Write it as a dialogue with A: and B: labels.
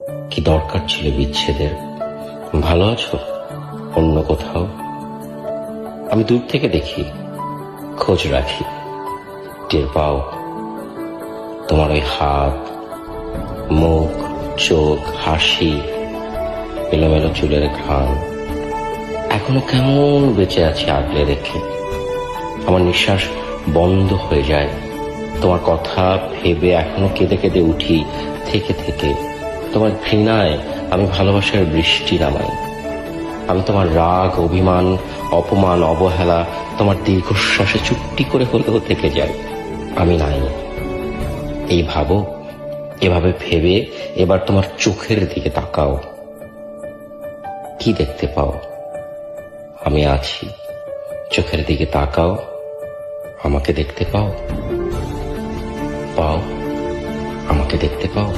A: কি দরকার ছিল বিচ্ছেদের? ভালো আছো অন্য কোথাও? আমি দূর থেকে দেখি, খোঁজ রাখি, টের পাও তোমার ওই হাত, মুখ, চোখ, হাসি, এলোমেলো চুলের ঘ্রাণ এখনো কেমন বেঁচে আছে আগলে রেখে। আমার নিঃশ্বাস বন্ধ হয়ে যায় তোমার কথা ভেবে, এখনো কেঁদে কেঁদে উঠি থেকে থেকে। তোমার ঘৃণায় আমি ভালোবাসার বৃষ্টি নামাই। আমি তোমার রাগ, অভিমান, অপমান, অবহেলা, তোমার দীর্ঘশ্বাসে চুপটি করে হলেও থেকে যাই। আমি নাই এই ভাবো, এভাবে ভেবে এবার তোমার চোখের দিকে তাকাও। কি দেখতে পাও? আমি আছি, চোখের দিকে তাকাও। আমাকে দেখতে পাও? পাও? আমাকে দেখতে পাও?